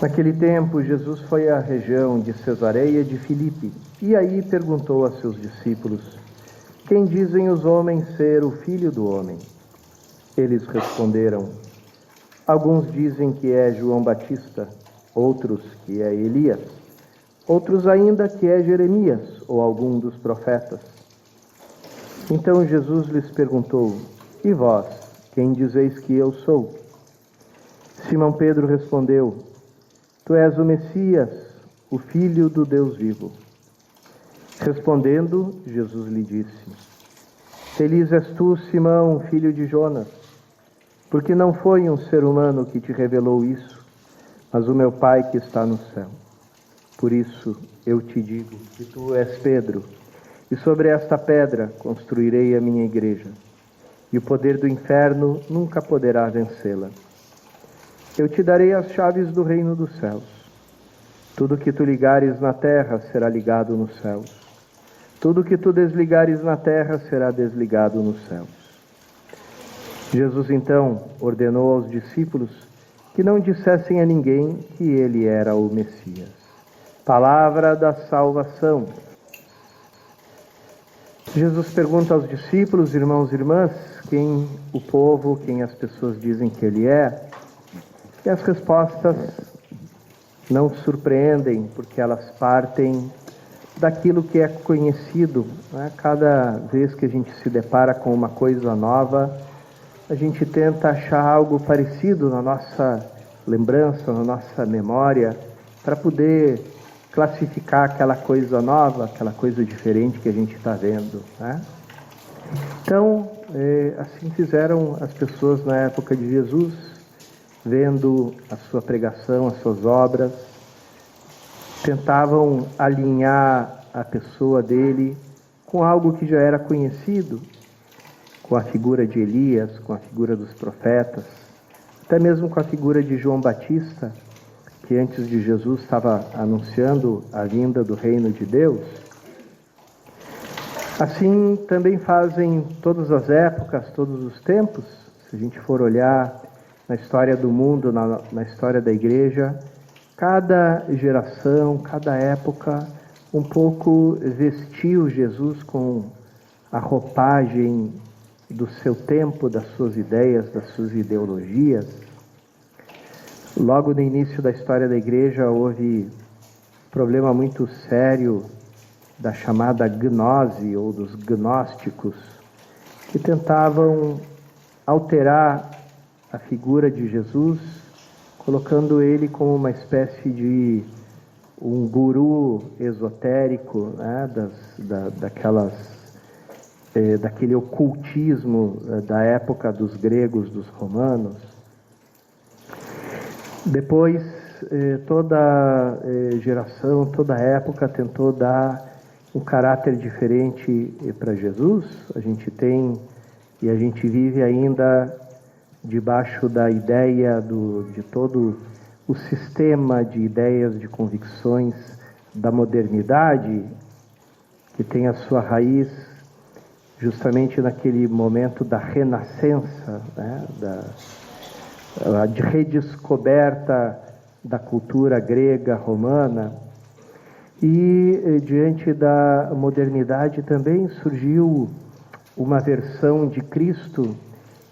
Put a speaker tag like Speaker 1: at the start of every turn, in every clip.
Speaker 1: Naquele tempo, Jesus foi à região de Cesareia de Filipe e aí perguntou a seus discípulos: Quem dizem os homens ser o Filho do Homem? Eles responderam: Alguns dizem que é João Batista, outros que é Elias, outros ainda que é Jeremias ou algum dos profetas. Então Jesus lhes perguntou: E vós, quem dizeis que eu sou? Simão Pedro respondeu: Tu és o Messias, o Filho do Deus vivo. Respondendo, Jesus lhe disse: Feliz és tu, Simão, filho de Jonas, porque não foi um ser humano que te revelou isso, mas o meu Pai que está no céu. Por isso eu te digo que tu és Pedro, e sobre esta pedra construirei a minha igreja, e o poder do inferno nunca poderá vencê-la. Eu te darei as chaves do reino dos céus. Tudo que tu ligares na terra será ligado nos céus. Tudo que tu desligares na terra será desligado nos céus. Jesus então ordenou aos discípulos que não dissessem a ninguém que ele era o Messias. Palavra da salvação. Jesus pergunta aos discípulos, irmãos e irmãs, quem o povo, quem as pessoas dizem que ele é. E as respostas não surpreendem, porque elas partem daquilo que é conhecido, né? Cada vez que a gente se depara com uma coisa nova, a gente tenta achar algo parecido na nossa lembrança, na nossa memória, para poder classificar aquela coisa nova, aquela coisa diferente que a gente está vendo, né? Então, assim fizeram as pessoas na época de Jesus, vendo a sua pregação, as suas obras, tentavam alinhar a pessoa dele com algo que já era conhecido, com a figura de Elias, com a figura dos profetas, até mesmo com a figura de João Batista, que antes de Jesus estava anunciando a vinda do reino de Deus. Assim também fazem todas as épocas, todos os tempos. Se a gente for olhar na história do mundo, na história da igreja, cada geração, cada época, um pouco vestiu Jesus com a roupagem do seu tempo, das suas ideias, das suas ideologias. Logo no início da história da igreja houve um problema muito sério da chamada gnose ou dos gnósticos, que tentavam alterar a figura de Jesus, colocando ele como uma espécie de um guru esotérico, né, daquele ocultismo da época dos gregos, dos romanos. Depois, toda geração, toda época tentou dar um caráter diferente para Jesus. A gente tem e a gente vive ainda debaixo da ideia de todo o sistema de ideias, de convicções da modernidade, que tem a sua raiz justamente naquele momento da renascença, né, de redescoberta da cultura grega, romana. E diante da modernidade também surgiu uma versão de Cristo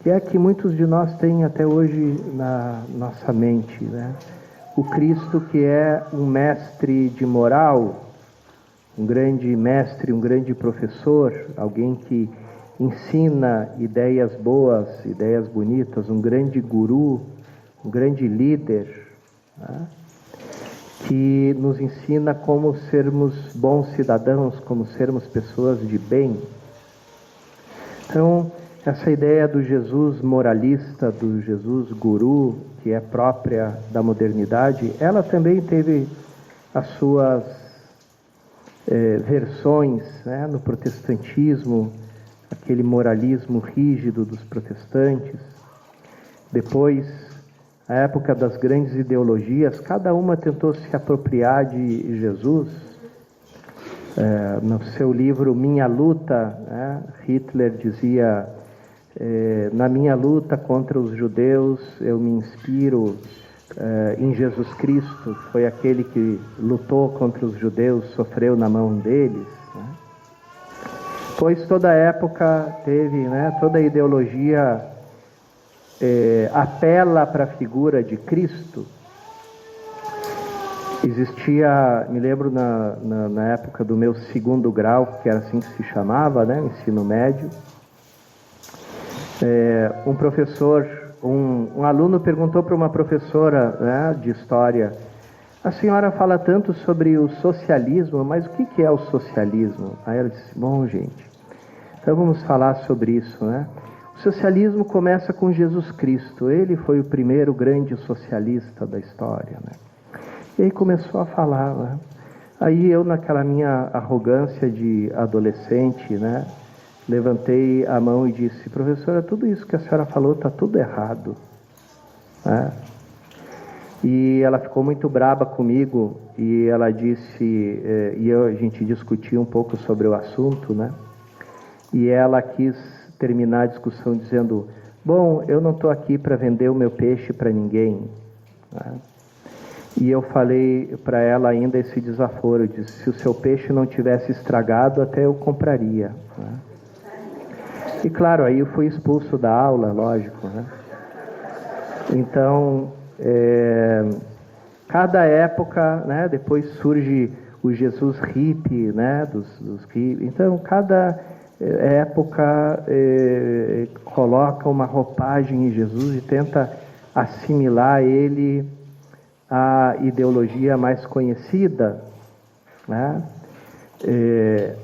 Speaker 1: que é a que muitos de nós têm até hoje na nossa mente, né? O Cristo que é um mestre de moral, um grande mestre, um grande professor, alguém que ensina ideias boas, ideias bonitas, um grande guru, um grande líder, né? Que nos ensina como sermos bons cidadãos, como sermos pessoas de bem. Então, essa ideia do Jesus moralista, do Jesus guru, que é própria da modernidade, ela também teve as suas versões, né, no protestantismo, aquele moralismo rígido dos protestantes. Depois, a época das grandes ideologias, cada uma tentou se apropriar de Jesus. No seu livro Minha Luta, né, Hitler dizia: na minha luta contra os judeus, eu me inspiro em Jesus Cristo, foi aquele que lutou contra os judeus, sofreu na mão deles, né? Pois toda época teve, né, toda ideologia apela para a figura de Cristo. Existia, me lembro na época do meu segundo grau, que era assim que se chamava, né, ensino médio, um professor, um aluno perguntou para uma professora, né, de história: a senhora fala tanto sobre o socialismo, mas o que é o socialismo? Aí ela disse: bom, gente, então vamos falar sobre isso, né? O socialismo começa com Jesus Cristo, ele foi o primeiro grande socialista da história, né? E aí começou a falar, né? Aí eu, naquela minha arrogância de adolescente, né, levantei a mão e disse: professora, tudo isso que a senhora falou está tudo errado, né? E ela ficou muito braba comigo e ela disse, a gente discutiu um pouco sobre o assunto, né? E ela quis terminar a discussão dizendo: bom, eu não estou aqui para vender o meu peixe para ninguém, né? E eu falei para ela ainda esse desaforo, eu disse: se o seu peixe não tivesse estragado, até eu compraria, né? E claro, aí eu fui expulso da aula, lógico, né? Então, cada época, né, depois surge o Jesus hippie, né, dos hippies. Então, cada época coloca uma roupagem em Jesus e tenta assimilar ele à ideologia mais conhecida, né?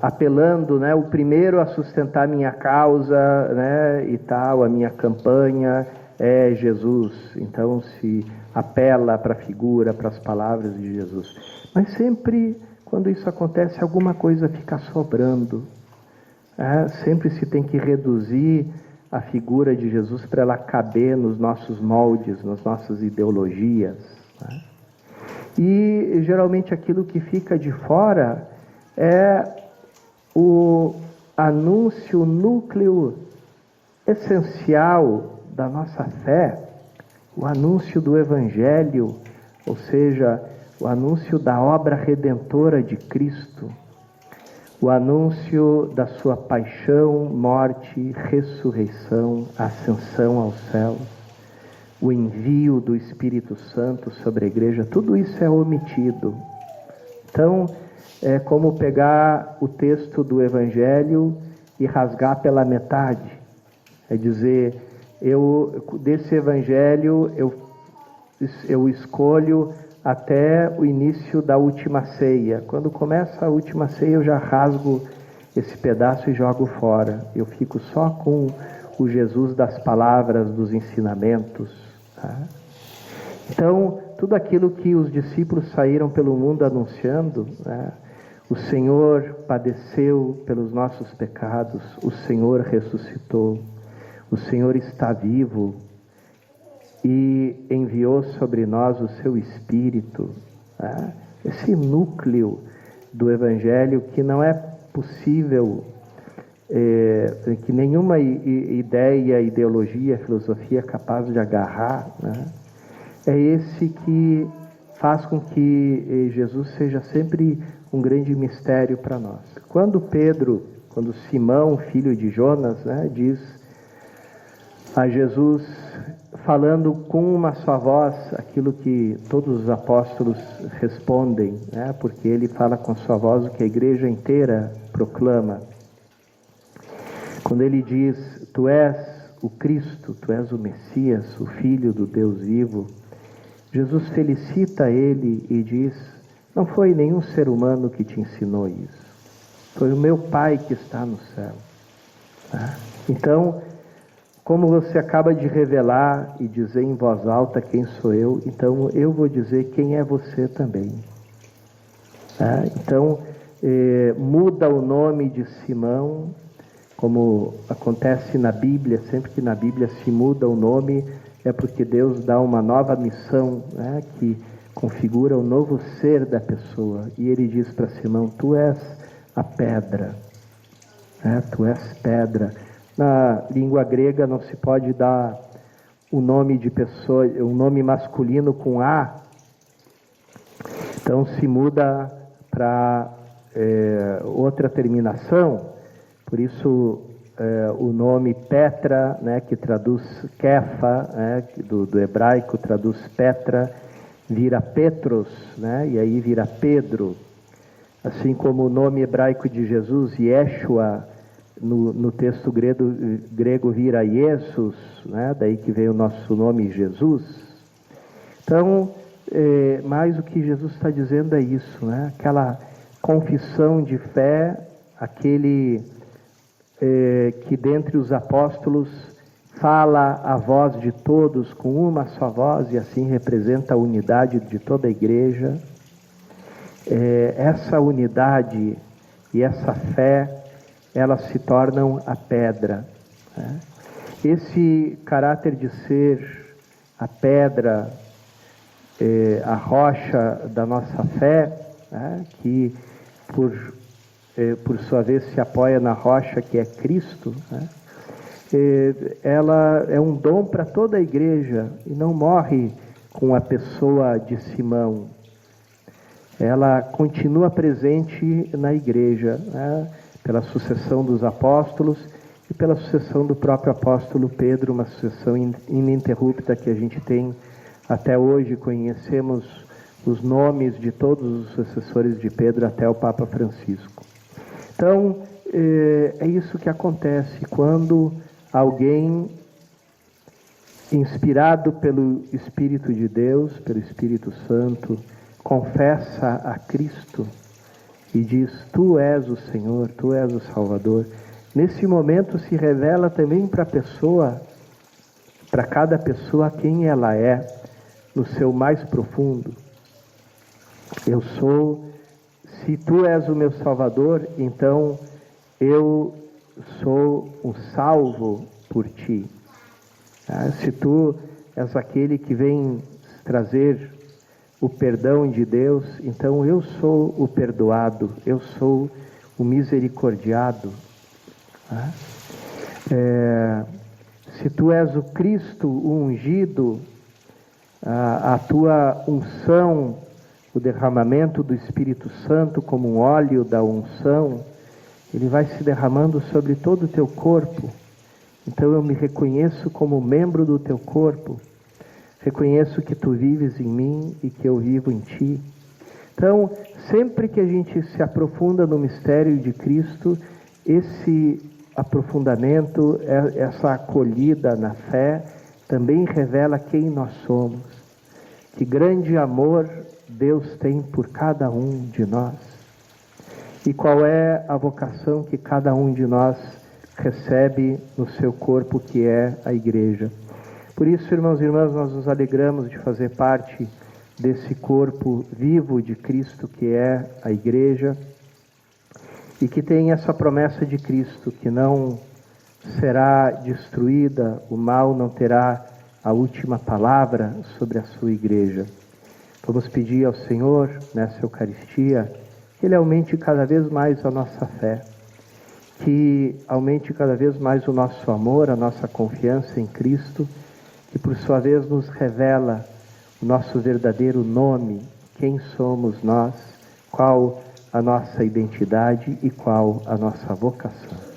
Speaker 1: Apelando, né, o primeiro a sustentar minha causa, né, e tal, a minha campanha é Jesus. Então se apela para a figura, para as palavras de Jesus. Mas sempre quando isso acontece, alguma coisa fica sobrando. Sempre se tem que reduzir a figura de Jesus para ela caber nos nossos moldes, nas nossas ideologias, né? E geralmente aquilo que fica de fora é o anúncio, o núcleo essencial da nossa fé, o anúncio do Evangelho, ou seja, o anúncio da obra redentora de Cristo, o anúncio da sua paixão, morte, ressurreição, ascensão aos céus, o envio do Espírito Santo sobre a igreja. Tudo isso é omitido. Então, é como pegar o texto do Evangelho e rasgar pela metade. É dizer, desse Evangelho eu escolho até o início da última ceia. Quando começa a última ceia, eu já rasgo esse pedaço e jogo fora. Eu fico só com o Jesus das palavras, dos ensinamentos, tá? Então, tudo aquilo que os discípulos saíram pelo mundo anunciando, né? O Senhor padeceu pelos nossos pecados, o Senhor ressuscitou, o Senhor está vivo e enviou sobre nós o seu Espírito, né? Esse núcleo do Evangelho que não é possível que nenhuma ideia, ideologia, filosofia é capaz de agarrar, né? É esse que faz com que Jesus seja sempre um grande mistério para nós. Quando Simão, filho de Jonas, né, diz a Jesus, falando com uma só voz, aquilo que todos os apóstolos respondem, né, porque ele fala com sua voz o que a igreja inteira proclama. Quando ele diz: tu és o Cristo, tu és o Messias, o Filho do Deus vivo, Jesus felicita ele e diz: não foi nenhum ser humano que te ensinou isso, foi o meu Pai que está no céu. Então, como você acaba de revelar e dizer em voz alta quem sou eu, então eu vou dizer quem é você também. Então, muda o nome de Simão, como acontece na Bíblia. Sempre que na Bíblia se muda o nome, é porque Deus dá uma nova missão, né, que configura o novo ser da pessoa. E ele diz para Simão: tu és a pedra, né? Tu és pedra. Na língua grega não se pode dar o nome de pessoa, um nome masculino com A, então se muda para outra terminação. Por isso o nome Petra, né, que traduz Kefa, né, do hebraico traduz Petra, vira Petros, né, e aí vira Pedro. Assim como o nome hebraico de Jesus, Yeshua, no texto grego vira Jesus, né, daí que veio o nosso nome Jesus. Então, mais o que Jesus está dizendo é isso, né, aquela confissão de fé, aquele que dentre os apóstolos fala a voz de todos com uma só voz e assim representa a unidade de toda a igreja. Essa unidade e essa fé, elas se tornam a pedra, né? Esse caráter de ser a pedra, a rocha da nossa fé, né, que por sua vez se apoia na rocha que é Cristo, né, ela é um dom para toda a igreja e não morre com a pessoa de Simão. Ela continua presente na igreja, né, pela sucessão dos apóstolos e pela sucessão do próprio apóstolo Pedro, uma sucessão ininterrupta que a gente tem até hoje. Conhecemos os nomes de todos os sucessores de Pedro até o Papa Francisco. Então, é isso que acontece quando alguém, inspirado pelo Espírito de Deus, pelo Espírito Santo, confessa a Cristo e diz: Tu és o Senhor, Tu és o Salvador. Nesse momento se revela também para a pessoa, para cada pessoa, quem ela é, no seu mais profundo. Eu sou, se Tu és o meu Salvador, então eu sou um salvo por Ti. Se Tu és aquele que vem trazer o perdão de Deus, então eu sou o perdoado, eu sou o misericordiado. Se Tu és o Cristo, o ungido, a Tua unção, o derramamento do Espírito Santo como um óleo da unção, ele vai se derramando sobre todo o Teu corpo. Então eu me reconheço como membro do Teu corpo. Reconheço que Tu vives em mim e que eu vivo em Ti. Então, sempre que a gente se aprofunda no mistério de Cristo, esse aprofundamento, essa acolhida na fé, também revela quem nós somos. Que grande amor Deus tem por cada um de nós. E qual é a vocação que cada um de nós recebe no seu corpo, que é a igreja. Por isso, irmãos e irmãs, nós nos alegramos de fazer parte desse corpo vivo de Cristo, que é a igreja, e que tem essa promessa de Cristo, que não será destruída, o mal não terá a última palavra sobre a sua igreja. Vamos pedir ao Senhor, nessa Eucaristia, que Ele aumente cada vez mais a nossa fé, que aumente cada vez mais o nosso amor, a nossa confiança em Cristo, que por sua vez nos revela o nosso verdadeiro nome, quem somos nós, qual a nossa identidade e qual a nossa vocação.